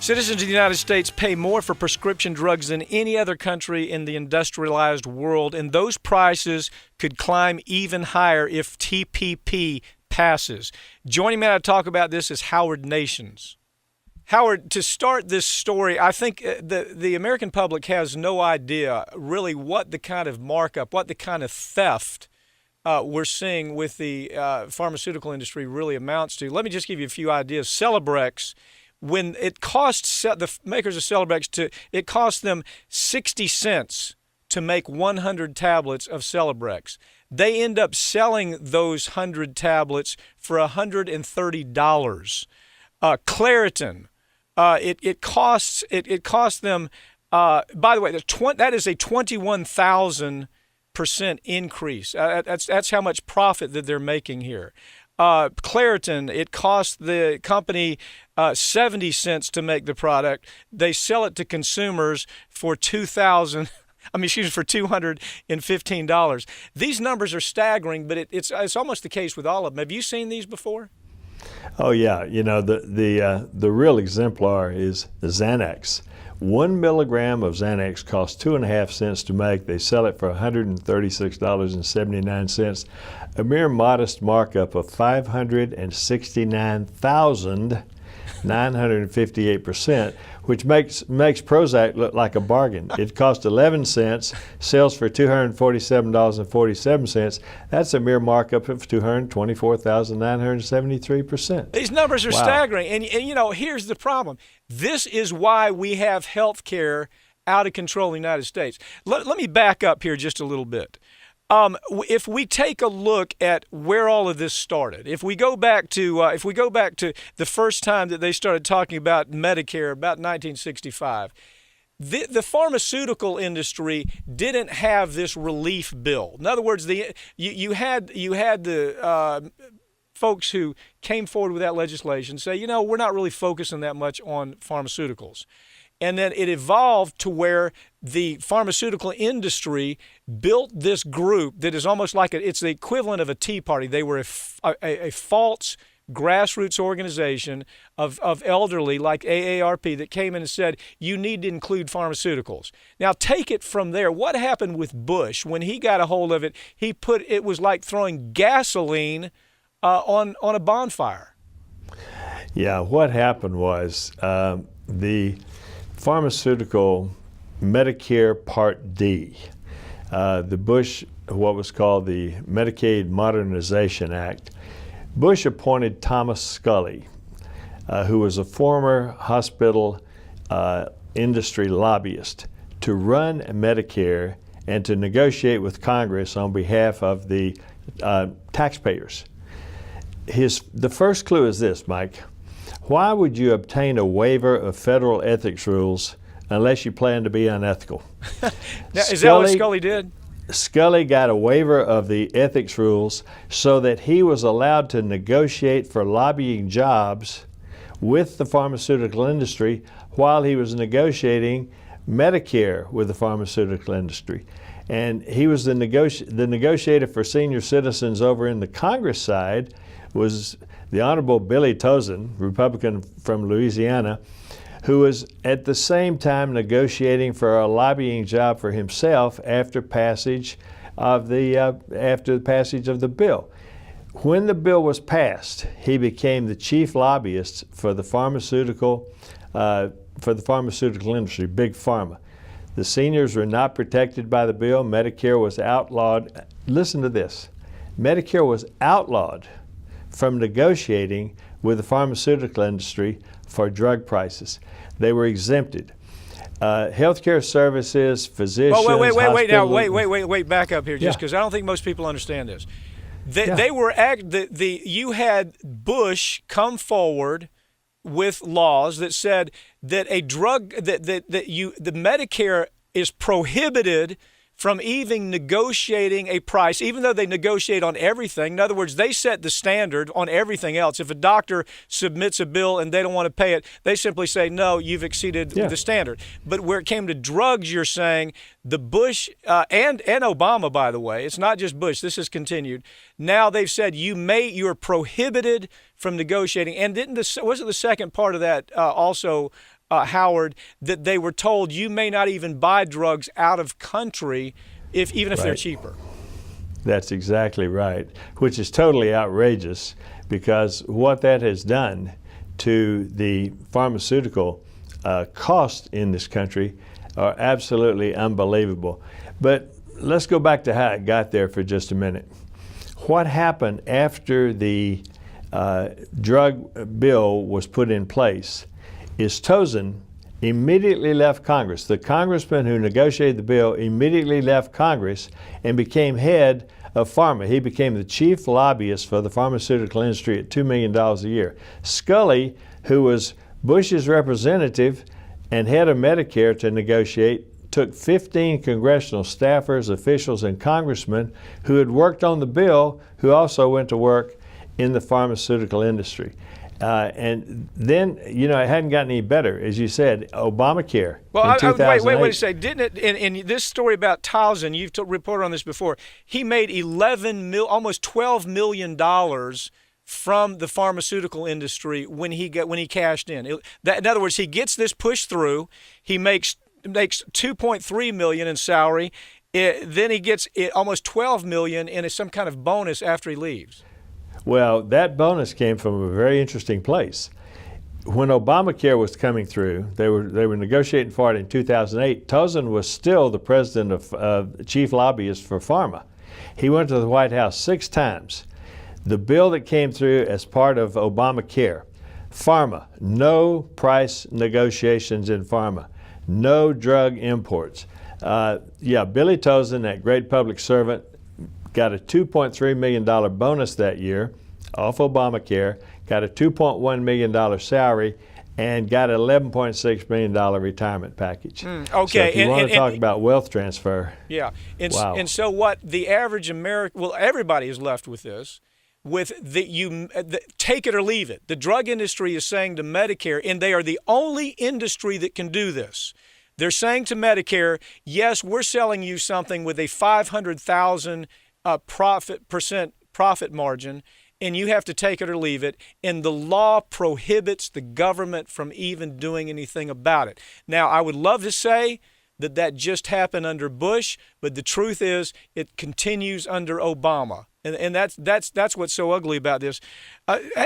Citizens of the United States pay more for prescription drugs than any other country in the industrialized world, and those prices could climb even higher if TPP passes. Joining me now to talk about this is Howard Nations. Howard, to start this story, I think the American public has no idea really what the kind of markup, what the kind of theft we're seeing with the pharmaceutical industry really amounts to. Let me just give you a few ideas. Celebrex, when it costs the makers of Celebrex it costs them 60 cents to make 100 tablets of Celebrex. They end up selling those 100 tablets for $130. Claritin, it costs them. By the way, that is a 21,000% increase. That's how much profit that they're making here. Claritin, it costs the company 70 cents to make the product. They sell it to consumers for $215. These numbers are staggering, but it's almost the case with all of them. Have you seen these before? Oh yeah, the real exemplar is the Xanax. 1 milligram of Xanax costs 2.5 cents to make. They sell it for $136.79, a mere modest markup of 569,958%, which makes Prozac look like a bargain. It costs 11 cents, sells for $247.47. That's a mere markup of 224,973%. These numbers are staggering. And here's the problem. This is why we have health care out of control in the United States. Let me back up here just a little bit. If we take a look at where all of this started, if we go back to the first time that they started talking about Medicare, about 1965, the pharmaceutical industry didn't have this relief bill. In other words, you had the folks who came forward with that legislation say, we're not really focusing that much on pharmaceuticals. And then it evolved to where the pharmaceutical industry built this group that is almost like it's the equivalent of a Tea Party. They were a false grassroots organization of elderly like AARP that came in and said, you need to include pharmaceuticals. Now take it from there. What happened with Bush? When he got a hold of it, it was like throwing gasoline on a bonfire. Yeah, what happened was the pharmaceutical Medicare Part D, the Bush, what was called the Medicaid Modernization Act, Bush appointed Thomas Scully, who was a former hospital industry lobbyist, to run Medicare and to negotiate with Congress on behalf of the taxpayers. The first clue is this, Mike. Why would you obtain a waiver of federal ethics rules unless you plan to be unethical? Now, is that what Scully did? Scully got a waiver of the ethics rules so that he was allowed to negotiate for lobbying jobs with the pharmaceutical industry while he was negotiating Medicare with the pharmaceutical industry. And he was the negotiator for senior citizens over in the Congress side was the Honorable Billy Tozan, Republican from Louisiana, who was at the same time negotiating for a lobbying job for himself after the passage of the bill. When the bill was passed, he became the chief lobbyist for the pharmaceutical industry, Big Pharma. The seniors were not protected by the bill. Medicare was outlawed. Listen to this. Medicare was outlawed from negotiating with the pharmaceutical industry for drug prices. They were exempted. Healthcare services, physicians, wait, back up here just because I don't think most people understand this. You had Bush come forward with laws that said that the Medicare is prohibited from even negotiating a price, even though they negotiate on everything. In other words, they set the standard on everything else. If a doctor submits a bill and they don't want to pay it, they simply say, no, you've exceeded the standard. But where it came to drugs, you're saying the Bush and Obama, by the way, it's not just Bush, this has continued. Now they've said you're prohibited from negotiating. And wasn't the second part of that also Howard, that they were told you may not even buy drugs out of country even if they're cheaper. That's exactly right, which is totally outrageous, because what that has done to the pharmaceutical costs in this country are absolutely unbelievable. But let's go back to how it got there for just a minute. What happened after the drug bill was put in place is Tozan immediately left Congress. The congressman who negotiated the bill immediately left Congress and became head of pharma. He became the chief lobbyist for the pharmaceutical industry at $2 million a year. Scully, who was Bush's representative and head of Medicare to negotiate, took 15 congressional staffers, officials, and congressmen who had worked on the bill, who also went to work in the pharmaceutical industry. And then, it hadn't gotten any better. As you said, Obamacare in 2008. Wait a second. Didn't it, in this story about Towson, you've reported on this before, he made almost $12 million from the pharmaceutical industry when he cashed in. In other words, he gets this push through. He makes $2.3 million in salary. Then he gets almost $12 million in some kind of bonus after he leaves. Well, that bonus came from a very interesting place. When Obamacare was coming through, they were negotiating for it in 2008. Tozan was still the president of chief lobbyist for pharma. He went to the White House 6 times. The bill that came through as part of Obamacare, pharma, no price negotiations in pharma, no drug imports. Billy Tozan, that great public servant, got a $2.3 million bonus that year off Obamacare, got a $2.1 million salary, and got an $11.6 million retirement package. Okay. So if you want to talk about wealth transfer. Yeah. Wow. And so what the average American, everybody is left with this, take it or leave it. The drug industry is saying to Medicare, and they are the only industry that can do this. They're saying to Medicare, yes, we're selling you something with a 500,000 profit margin, and you have to take it or leave it, and the law prohibits the government from even doing anything about it. Now, I would love to say that just happened under Bush, but the truth is it continues under Obama, and that's what's so ugly about this.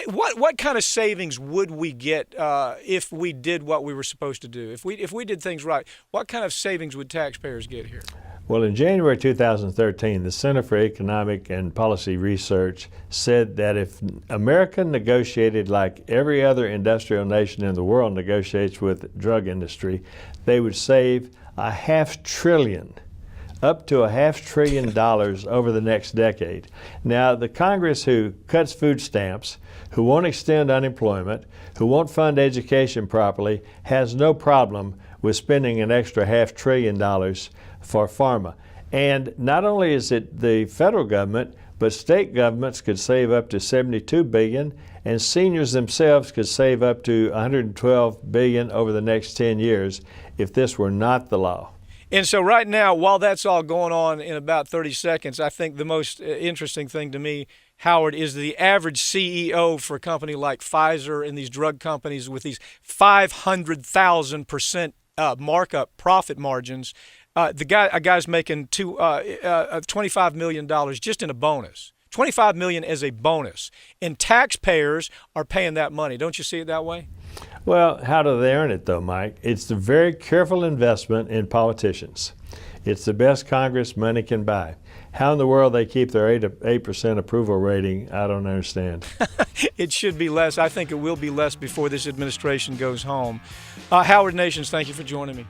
What kind of savings would we get if we did what we were supposed to do? If we did things right, what kind of savings would taxpayers get here? Well, in January 2013, the Center for Economic and Policy Research said that if America negotiated like every other industrial nation in the world negotiates with the drug industry, they would save $500 billion, up to $500 billion over the next decade. Now, the Congress who cuts food stamps, who won't extend unemployment, who won't fund education properly, has no problem with spending an extra $500 billion for pharma. And not only is it the federal government, but state governments could save up to $72 billion, and seniors themselves could save up to $112 billion over the next 10 years if this were not the law. And so right now, while that's all going on in about 30 seconds, I think the most interesting thing to me, Howard, is the average CEO for a company like Pfizer and these drug companies with these 500,000% markup profit margins. A guy's making $25 million just in a bonus. $25 million as a bonus. And taxpayers are paying that money. Don't you see it that way? Well, how do they earn it, though, Mike? It's the very careful investment in politicians. It's the best Congress money can buy. How in the world they keep their 8% approval rating, I don't understand. It should be less. I think it will be less before this administration goes home. Howard Nations, thank you for joining me.